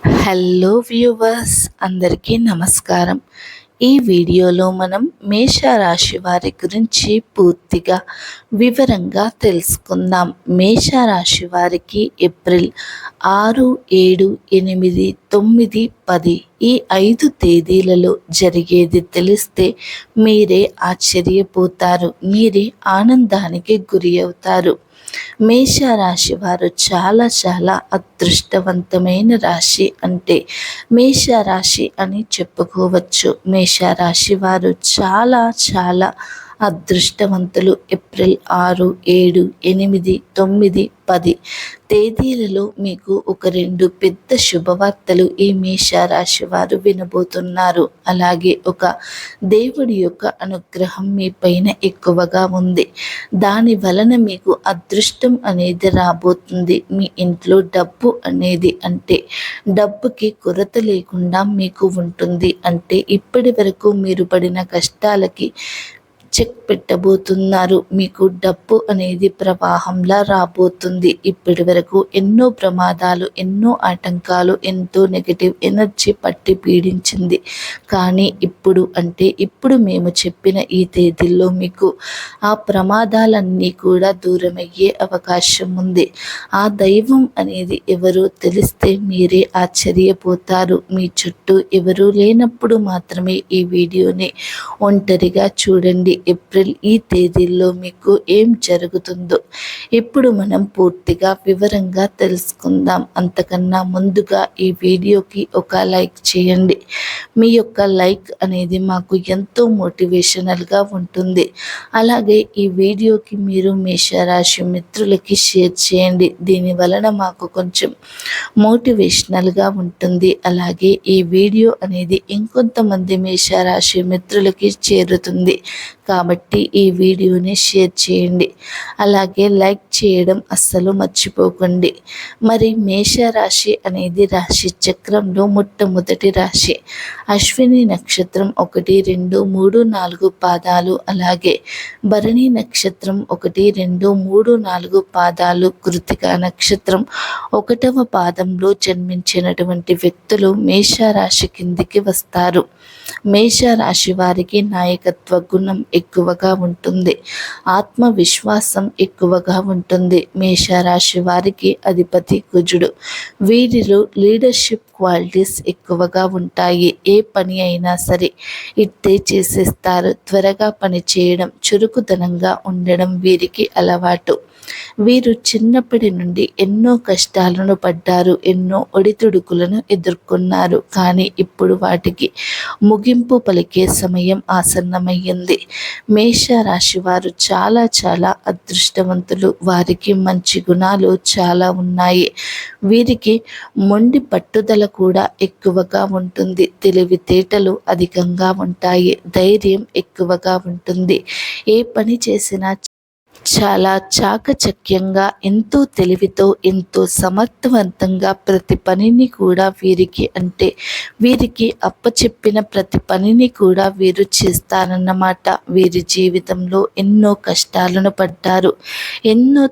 Hello viewers, అందరికీ నమస్కారం. ఈ వీడియోలో మనం మేషరాశి వారి గురించి పూర్తిగా వివరంగా తెలుసుకుందాం. మేషరాశి వారికి ఏప్రిల్ 6, 7, 8, 9, 10 ఈ 5 తేదీలలో జరిగేది తెలిస్తే మీరే ఆశ్చర్యపోతారు, మీరే ఆనందానికి గురి అవుతారు. మేషరాశి వారు చాలా అదృష్టవంతమైన రాశి అంటే మేషరాశి అని చెప్పుకోవచ్చు. మేషరాశి వారు చాలా అదృష్టవంతులు. ఏప్రిల్ 6, 7, 8, 9, 10 తేదీలలో మీకు ఒక 2 పెద్ద శుభవార్తలు ఈ మేషరాశి వారు వినబోతున్నారు. అలాగే ఒక దేవుడి యొక్క అనుగ్రహం మీ పైన ఎక్కువగా ఉంది. దాని వలన మీకు అదృష్టం అనేది రాబోతుంది. మీ ఇంట్లో డబ్బు అనేది అంటే డబ్బుకి కొరత లేకుండా మీకు ఉంటుంది. అంటే ఇప్పటి వరకు మీరు పడిన కష్టాలకి చెక్ పెట్టబోతున్నారు. మీకు డబ్బు అనేది ప్రవాహంలా రాబోతుంది. ఇప్పటి వరకు ఎన్నో ప్రమాదాలు, ఎన్నో ఆటంకాలు, ఎంతో నెగటివ్ ఎనర్జీ పట్టి పీడించింది. కానీ ఇప్పుడు మేము చెప్పిన ఈ తేదీల్లో మీకు ఆ ప్రమాదాలన్నీ కూడా దూరమయ్యే అవకాశం ఉంది. ఆ దైవం అనేది ఎవరో తెలిస్తే మీరే ఆశ్చర్యపోతారు. మీ చుట్టూ ఎవరూ లేనప్పుడు మాత్రమే ఈ వీడియోని ఒంటరిగా చూడండి. ఏప్రిల్ ఈ తేదీల్లో మీకు ఏం జరుగుతుందో ఇప్పుడు మనం పూర్తిగా వివరంగా తెలుసుకుందాం. అంతకన్నా ముందుగా ఈ వీడియోకి ఒక లైక్ చేయండి. మీ యొక్క లైక్ అనేది మాకు ఎంతో మోటివేషనల్గా ఉంటుంది. అలాగే ఈ వీడియోకి మీరు మేషరాశి మిత్రులకి షేర్ చేయండి. దీని వలన మాకు కొంచెం మోటివేషనల్గా ఉంటుంది. అలాగే ఈ వీడియో అనేది ఇంకొంతమంది మేషరాశి మిత్రులకి చేరుతుంది. కాబట్టి ఈ వీడియోని షేర్ చేయండి. అలాగే లైక్ చేయడం అస్సలు మర్చిపోకండి. మరి మేషరాశి అనేది రాశి చక్రంలో మొట్టమొదటి రాశి. అశ్విని నక్షత్రం 1, 2, 3, 4 పాదాలు, అలాగే భరణి నక్షత్రం 1, 2, 3, 4 పాదాలు, కృతిక నక్షత్రం 1వ పాదంలో జన్మించినటువంటి వ్యక్తులు మేషరాశి కిందికి వస్తారు. మేషరాశి వారికి నాయకత్వ గుణం ఎక్కువగా ఉంటుంది. ఆత్మవిశ్వాసం ఎక్కువగా ఉంటుంది. మేషరాశి వారికి అధిపతి కుజుడు. వీరిలో లీడర్షిప్ క్వాలిటీస్ ఎక్కువగా ఉంటాయి. ఏ పని అయినా సరే ఇట్టే చేసేస్తారు. త్వరగా పని చేయడం, చురుకుదనంగా ఉండడం వీరికి అలవాటు. వీరు చిన్నప్పటి నుండి ఎన్నో కష్టాలను పడ్డారు, ఎన్నో ఒడిదుడుకులను ఎదుర్కొన్నారు. కానీ ఇప్పుడు వాటికి ముగింపు పలికే సమయం ఆసన్నమయ్యింది. మేషరాశి వారు చాలా అదృష్టవంతులు. వారికి మంచి గుణాలు చాలా ఉన్నాయి. వీరికి మొండి పట్టుదల కూడా ఎక్కువగా ఉంటుంది. తెలివితేటలు అధికంగా ఉంటాయి. ధైర్యం ఎక్కువగా ఉంటుంది. ఏ పని చేసినా చాలా చాకచక్యంగా, ఎంతో తెలివితో, ఎంతో సమర్థవంతంగా ప్రతి పనిని కూడా వీరికి అప్పచెప్పిన ప్రతి పనిని కూడా వీరు చేస్తారన్నమాట. వీరి జీవితంలో ఎన్నో కష్టాలను పడ్డారు, ఎన్నో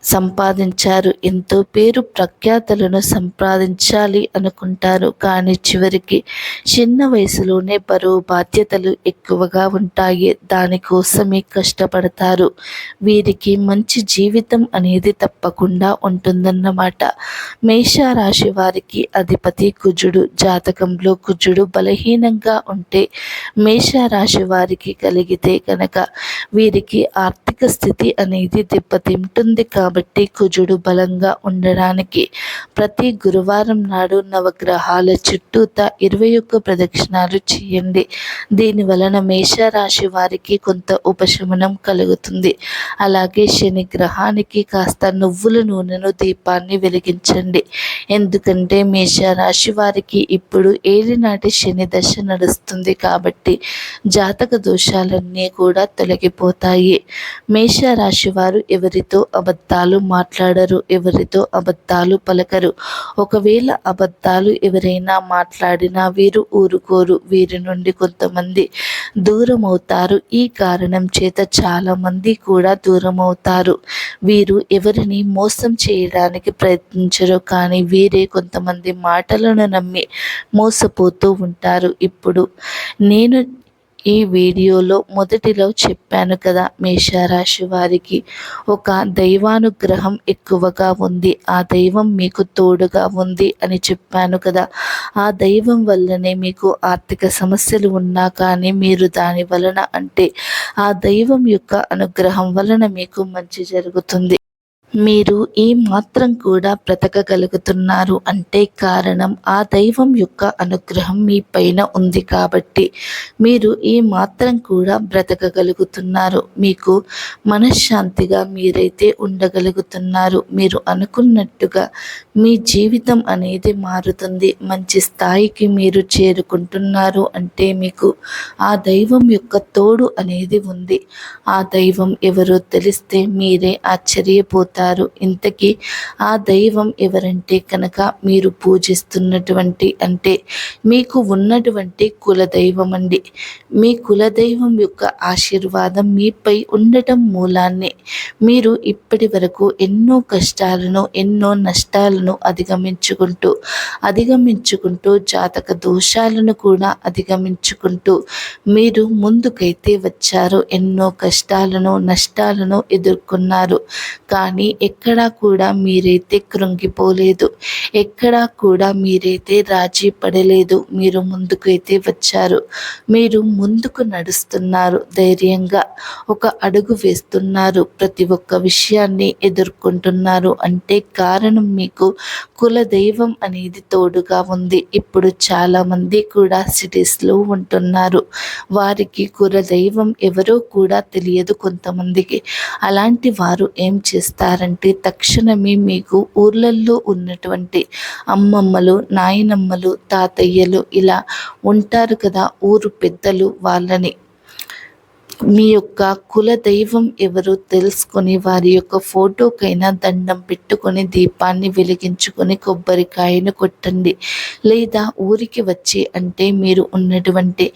సంపాదించారు, ఎంతో పేరు ప్రఖ్యాతలను సంపాదించాలి అనుకుంటారు. కానీ చివరికి చిన్న వయసులోనే బరువు బాధ్యతలు ఎక్కువగా ఉంటాయి. దానికోసమే కష్టపడతారు. వీరికి మంచి జీవితం అనేది తప్పకుండా ఉంటుందన్నమాట. మేషరాశి వారికి అధిపతి కుజుడు. జాతకంలో కుజుడు బలహీనంగా ఉంటే మేషరాశి వారికి కలిగితే కనుక వీరికి ఆర్థిక స్థితి అనేది దెబ్బతింటుంది. కాబట్టి కుజుడు బలంగా ఉండడానికి ప్రతి గురువారం నాడు నవగ్రహాల చుట్టూత 21 ప్రదక్షిణాలు చేయండి. దీని వలన మేషరాశి వారికి కొంత ఉపశమనం కలుగుతుంది. అలాగే శని గ్రహానికి కాస్త నువ్వుల నూనెను దీపాన్ని వెలిగించండి. ఎందుకంటే మేషరాశి వారికి ఇప్పుడు ఏలినాటి శని దశ నడుస్తుంది. కాబట్టి జాతక దోషాలన్నీ కూడా తొలగిపోతాయి. మేషరాశి వారు ఎవరితో అబద్ధాలు మాట్లాడరు, ఎవరితో అబద్ధాలు పలకరు. ఒకవేళ అబద్ధాలు ఎవరైనా మాట్లాడినా వీరు ఊరుకోరు. వీరి నుండి కొంతమంది దూరం అవుతారు. ఈ కారణం చేత చాలామంది కూడా దూరం అవుతారు. వీరు ఎవరిని మోసం చేయడానికి ప్రయత్నించరు, కానీ వీరే కొంతమంది మాటలను నమ్మి మోసపోతూ ఉంటారు. ఇప్పుడు నేను ఈ వీడియోలో మొదటిలో చెప్పాను కదా, మేషరాశి వారికి ఒక దైవానుగ్రహం ఎక్కువగా ఉంది, ఆ దైవం మీకు తోడుగా ఉంది అని చెప్పాను కదా. ఆ దైవం వల్లనే మీకు ఆర్థిక సమస్యలు ఉన్నా కానీ మీరు దాని వలన అంటే ఆ దైవం యొక్క అనుగ్రహం వలన మీకు మంచి జరుగుతుంది. మీరు ఈ మాత్రం కూడా బ్రతకగలుగుతున్నారు అంటే కారణం ఆ దైవం యొక్క అనుగ్రహం మీ పైన ఉంది కాబట్టి మీరు ఈ మాత్రం కూడా బ్రతకగలుగుతున్నారు. మీకు మనశ్శాంతిగా మీరైతే ఉండగలుగుతున్నారు. మీరు అనుకున్నట్టుగా మీ జీవితం అనేది మారుతుంది. మంచి స్థాయికి మీరు చేరుకుంటున్నారు అంటే మీకు ఆ దైవం యొక్క తోడు అనేది ఉంది. ఆ దైవం ఎవరో తెలిస్తే మీరే ఆశ్చర్యపోతారు. ఇంతకీ ఆ దైవం ఎవరంటే కనుక మీరు పూజిస్తున్నటువంటి అంటే మీకు ఉన్నటువంటి కులదైవం అండి. మీ కులదైవం యొక్క ఆశీర్వాదం మీపై ఉండటం మూలాన్ని మీరు ఇప్పటి వరకు ఎన్నో కష్టాలను ఎన్నో నష్టాలను అధిగమించుకుంటూ జాతక దోషాలను కూడా అధిగమించుకుంటూ మీరు ముందుకైతే వచ్చారు. ఎన్నో కష్టాలను నష్టాలను ఎదుర్కొన్నారు. కానీ ఎక్కడా కూడా మీరైతే కృంగిపోలేదు, ఎక్కడా కూడా మీరైతే రాజీ పడలేదు. మీరు ముందుకైతే వచ్చారు. మీరు ముందుకు నడుస్తున్నారు, ధైర్యంగా ఒక అడుగు వేస్తున్నారు, ప్రతి ఒక్క విషయాన్ని ఎదుర్కొంటున్నారు అంటే కారణం మీకు కులదైవం అనేది తోడుగా ఉంది. ఇప్పుడు చాలామంది కూడా సిటీస్లో ఉంటున్నారు. వారికి కులదైవం ఎవరో కూడా తెలియదు కొంతమందికి. అలాంటి వారు ఏం చేస్తారంటే తక్షణమే మీకు ఊర్లల్లో ఉన్నటువంటి అమ్మమ్మలు, నాయనమ్మలు, తాతయ్యలు ఇలా ఉంటారు కదా, ఊరు పెద్దలు, వాళ్ళని మీ యొక్క కులదైవం ఎవరో తెలుసుకొని వారి యొక్క ఫోటోకైనా దండం పెట్టుకొని దీపాన్ని వెలిగించుకొని కొబ్బరికాయను కొట్టండి. లేదా ఊరికి వచ్చి అంటే మీరు ఉన్నటువంటి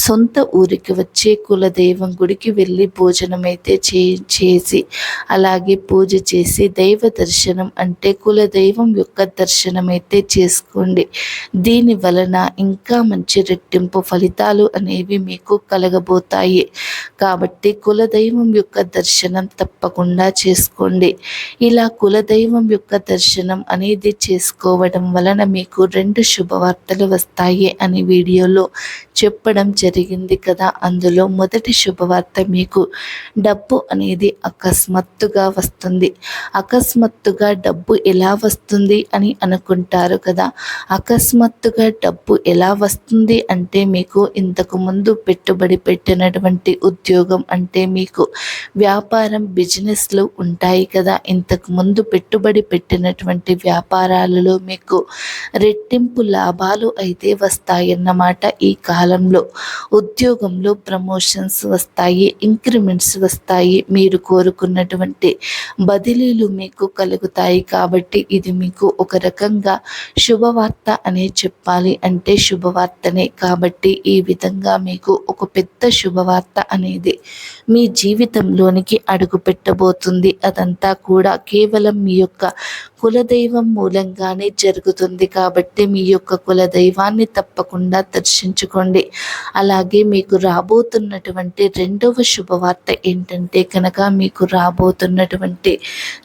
సొంత ఊరికి వచ్చే కులదైవం గుడికి వెళ్ళి భోజనం అయితే చేసి అలాగే పూజ చేసి దైవ దర్శనం అంటే కులదైవం యొక్క దర్శనం అయితే చేసుకోండి. దీని వలన ఇంకా మంచి రెట్టింపు ఫలితాలు అనేవి మీకు కలగబోతాయి. కాబట్టి కులదైవం యొక్క దర్శనం తప్పకుండా చేసుకోండి. ఇలా కులదైవం యొక్క దర్శనం అనేది చేసుకోవడం వలన మీకు 2 శుభవార్తలు వస్తాయి అని వీడియోలో చెప్పడం జరిగింది కదా. అందులో మొదటి శుభవార్త, మీకు డబ్బు అనేది అకస్మాత్తుగా వస్తుంది. అకస్మాత్తుగా డబ్బు ఎలా వస్తుంది అని అనుకుంటారు కదా. అకస్మాత్తుగా డబ్బు ఎలా వస్తుంది అంటే మీకు ఇంతకు ముందు పెట్టుబడి పెట్టినటువంటి ఉద్యోగం అంటే మీకు వ్యాపారం, బిజినెస్లు ఉంటాయి కదా. ఇంతకు ముందు పెట్టుబడి పెట్టినటువంటి వ్యాపారాలలో మీకు రెట్టింపు లాభాలు అయితే వస్తాయన్నమాట. ఈ కాలంలో ఉద్యోగంలో ప్రమోషన్స్ వస్తాయి, ఇంక్రిమెంట్స్ వస్తాయి, మీరు కోరుకున్నటువంటి బదిలీలు మీకు కలుగుతాయి. కాబట్టి ఇది మీకు ఒక రకంగా శుభవార్త అనే చెప్పాలి, అంటే శుభవార్తనే. కాబట్టి ఈ విధంగా మీకు ఒక పెద్ద శుభవార్త అనేది మీ జీవితంలోనికి అడుగు పెట్టబోతుంది. అదంతా కూడా కేవలం మీ యొక్క కులదైవం మూలంగానే జరుగుతుంది. కాబట్టి మీ యొక్క కులదైవాన్ని తప్పకుండా దర్శించుకోండి. అలాగే మీకు రాబోతున్నటువంటి 2వ శుభవార్త ఏంటంటే కనుక మీకు రాబోతున్నటువంటి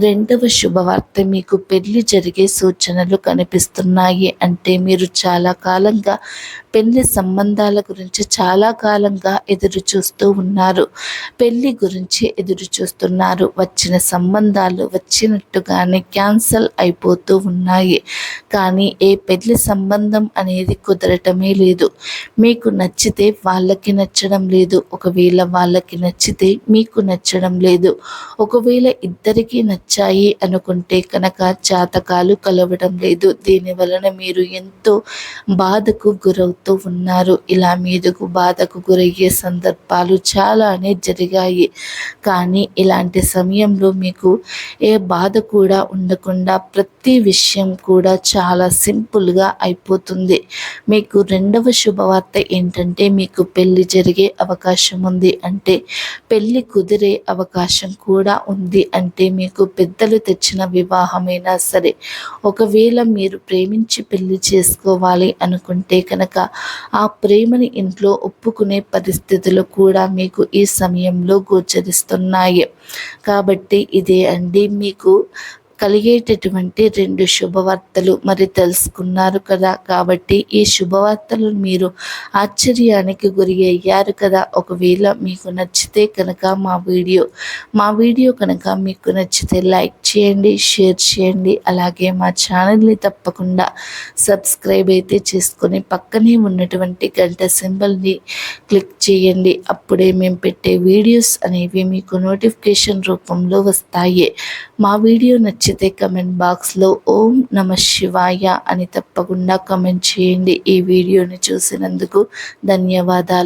2వ శుభవార్త, మీకు పెళ్లి జరిగే సూచనలు కనిపిస్తున్నాయి. అంటే మీరు చాలా కాలంగా పెళ్లి సంబంధాల గురించి చాలా కాలంగా ఎదురు చూస్తూ ఉన్నారు. పెళ్లి గురించి ఎదురు చూస్తున్నారు. వచ్చిన సంబంధాలు వచ్చినట్టుగానే క్యాన్సల్ అయిపోతూ ఉన్నాయి. కానీ ఏ పెళ్లి సంబంధం అనేది కుదరటమే లేదు. మీకు నచ్చితే వాళ్ళకి నచ్చడం లేదు, ఒకవేళ వాళ్ళకి నచ్చితే మీకు నచ్చడం లేదు. ఒకవేళ ఇద్దరికీ నచ్చాయి అనుకుంటే కనుక జాతకాలు కలవడం లేదు. దీని వలన మీరు ఎంతో బాధకు గురవుతూ ఉన్నారు. ఇలా మీదకు బాధకు గురయ్యే సందర్భాలు చాలా చాలానే జరిగాయి. కానీ ఇలాంటి సమయంలో మీకు ఏ బాధ కూడా ఉండకుండా ప్రతి విషయం కూడా చాలా సింపుల్గా అయిపోతుంది. మీకు రెండవ శుభవార్త ఏంటంటే మీకు పెళ్లి జరిగే అవకాశం ఉంది, అంటే పెళ్లి కుదిరే అవకాశం కూడా ఉంది. అంటే మీకు పెద్దలు తెచ్చిన వివాహమైనా సరే, ఒకవేళ మీరు ప్రేమించి పెళ్లి చేసుకోవాలి అనుకుంటే కనుక ఆ ప్రేమని ఇంట్లో ఒప్పుకునే పరిస్థితులు కూడా మీకు ఈ సమయంలో గోచరిస్తున్నాయి. కాబట్టి ఇదే అండి మీకు కలిగేటటువంటి 2 శుభవార్తలు. మరి తెలుసుకున్నారు కదా, కాబట్టి ఈ శుభవార్తలు మీరు ఆశ్చర్యానికి గురి అయ్యారు కదా. ఒకవేళ మీకు నచ్చితే కనుక మా వీడియో కనుక మీకు నచ్చితే లైక్ చేయండి, షేర్ చేయండి. అలాగే మా ఛానల్ని తప్పకుండా సబ్స్క్రైబ్ అయితే చేసుకొని పక్కనే ఉన్నటువంటి గంట సింబల్ని క్లిక్ చేయండి. అప్పుడే మేము పెట్టే వీడియోస్ అనేవి మీకు నోటిఫికేషన్ రూపంలో వస్తాయి. మా వీడియో నచ్చితే కమెంట్ బాక్స్లో ఓం నమః శివాయ అని తప్పకుండా కమెంట్ చేయండి. ఈ వీడియోని చూసినందుకు ధన్యవాదాలు.